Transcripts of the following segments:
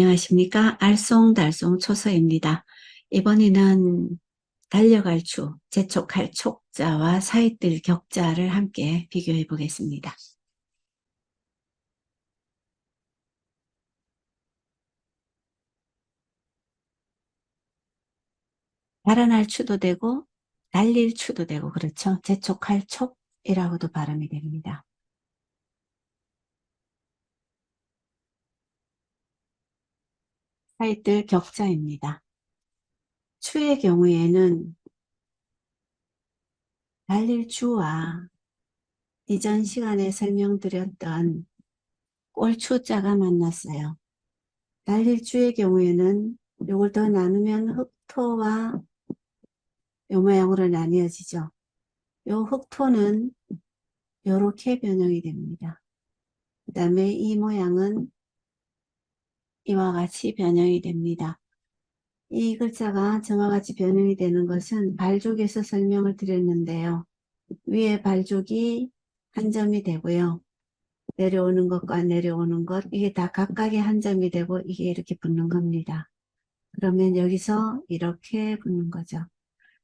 안녕하십니까. 알쏭달쏭 초서입니다. 이번에는 달려갈 추, 재촉할 촉자와 사이뜰 격자를 함께 비교해 보겠습니다. 달아날 추도 되고 달릴 추도 되고 그렇죠. 재촉할 촉이라고도 발음이 됩니다. 사이뜰 격자입니다. 추의 경우에는 달릴 추와 이전 시간에 설명드렸던 꼴추자가 만났어요. 달릴 추의 경우에는 요걸 더 나누면 흑토와 요 모양으로 나뉘어지죠. 요 흑토는 요렇게 변형이 됩니다. 그 다음에 이 모양은 이와 같이 변형이 됩니다. 이 글자가 저와 같이 변형이 되는 것은 발족에서 설명을 드렸는데요. 위에 발족이 한 점이 되고요. 내려오는 것과 내려오는 것, 이게 다 각각의 한 점이 되고 이게 이렇게 붙는 겁니다. 그러면 여기서 이렇게 붙는 거죠.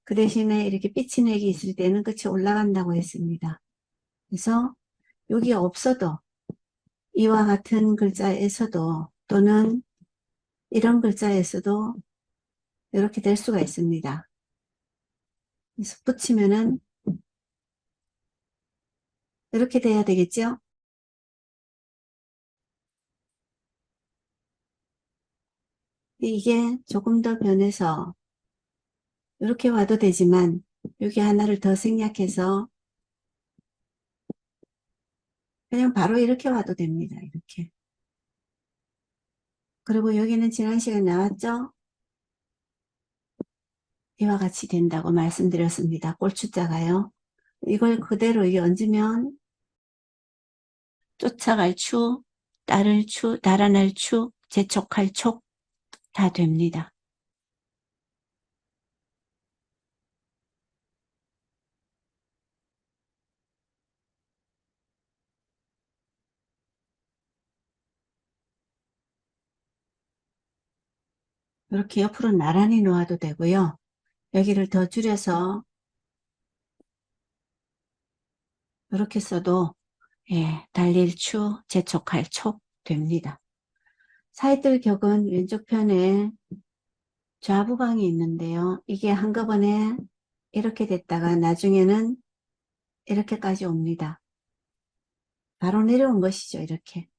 그 대신에 이렇게 삐치내기 있을 때는 끝이 올라간다고 했습니다. 그래서 여기 없어도 이와 같은 글자에서도 또는 이런 글자에서도 이렇게 될 수가 있습니다. 그래서 붙이면은 이렇게 돼야 되겠죠? 이게 조금 더 변해서 이렇게 와도 되지만 여기 하나를 더 생략해서 그냥 바로 이렇게 와도 됩니다. 이렇게. 그리고 여기는 지난 시간에 나왔죠? 이와 같이 된다고 말씀드렸습니다. 꼴추자가요. 이걸 그대로 여기 얹으면 쫓아갈 추, 따를 추, 달아날 추, 재촉할 촉 다 됩니다. 이렇게 옆으로 나란히 놓아도 되고요. 여기를 더 줄여서 이렇게 써도 달릴 추, 재촉할 촉 됩니다. 사이들 격은 왼쪽 편에 좌부방이 있는데요. 이게 한꺼번에 이렇게 됐다가 나중에는 이렇게까지 옵니다. 바로 내려온 것이죠. 이렇게.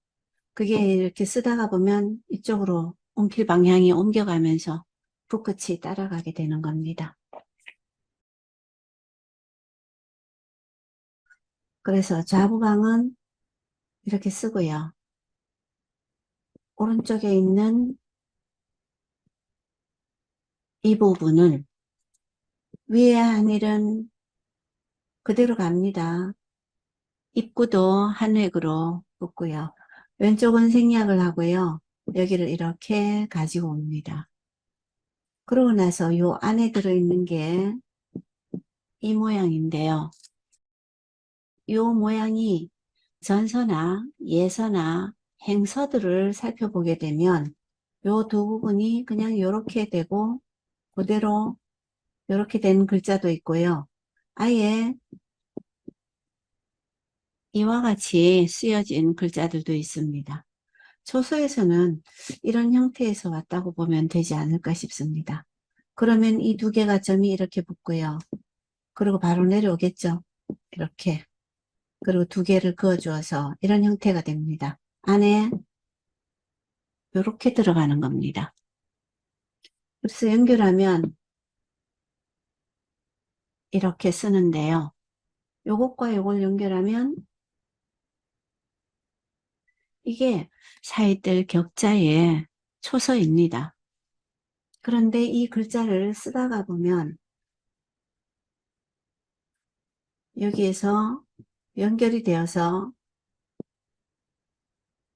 그게 이렇게 쓰다가 보면 이쪽으로 옮길 방향이 옮겨가면서 붓끝이 따라가게 되는 겁니다. 그래서 좌부방은 이렇게 쓰고요. 오른쪽에 있는 이 부분을 위에 하늘은 그대로 갑니다. 입구도 한 획으로 긋고요. 왼쪽은 생략을 하고요. 여기를 이렇게 가지고 옵니다. 그러고 나서 요 안에 들어있는 게 이 모양인데요. 요 모양이 전서나 예서나 행서들을 살펴보게 되면 요 두 부분이 그냥 요렇게 되고 그대로 요렇게 된 글자도 있고요. 아예 이와 같이 쓰여진 글자들도 있습니다. 초서에서는 이런 형태에서 왔다고 보면 되지 않을까 싶습니다. 그러면 이 두 개가 점이 이렇게 붙고요. 그리고 바로 내려오겠죠. 이렇게. 그리고 두 개를 그어 주어서 이런 형태가 됩니다. 안에 이렇게 들어가는 겁니다. 그래서 연결하면 이렇게 쓰는데요. 요것과 요걸 연결하면 이게 사이들 격자의 초서입니다. 그런데 이 글자를 쓰다가 보면 여기에서 연결이 되어서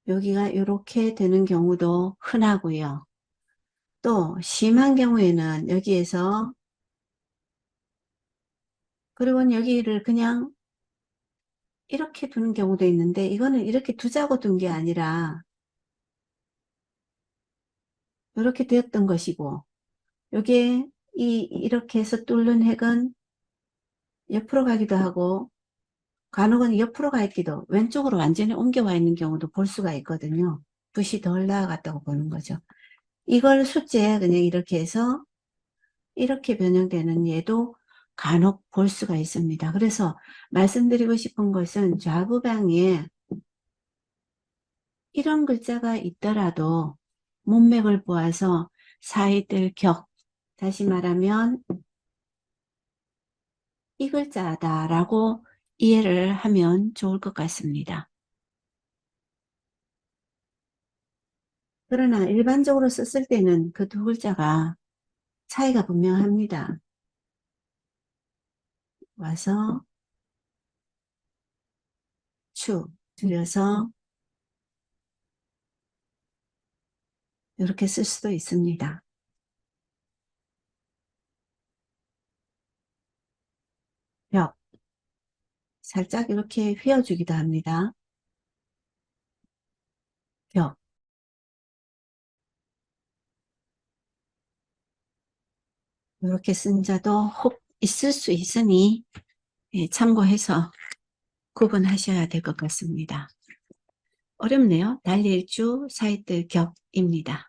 여기가 이렇게 되는 경우도 흔하고요. 또 심한 경우에는 여기에서 그리고 여기를 그냥 이렇게 두는 경우도 있는데 이거는 이렇게 두자고 둔 게 아니라 이렇게 되었던 것이고, 요게 이렇게 해서 뚫는 획은 옆으로 가기도 하고, 간혹은 옆으로 가 있기도, 왼쪽으로 완전히 옮겨와 있는 경우도 볼 수가 있거든요. 붓이 덜 나아갔다고 보는 거죠. 이걸 숫자에 그냥 이렇게 해서 이렇게 변형되는 예도 간혹 볼 수가 있습니다. 그래서 말씀드리고 싶은 것은 좌부방에 이런 글자가 있더라도 문맥을 보아서 사이들 격, 다시 말하면 이 글자다라고 이해를 하면 좋을 것 같습니다. 그러나 일반적으로 썼을 때는 그 두 글자가 차이가 분명합니다. 와서 추 줄여서 이렇게 쓸 수도 있습니다. 벽 살짝 이렇게 휘어주기도 합니다. 벽 이렇게 쓴 자도 혹 있을 수 있으니 참고해서 구분하셔야 될 것 같습니다. 어렵네요. 달릴주 사이들 격입니다.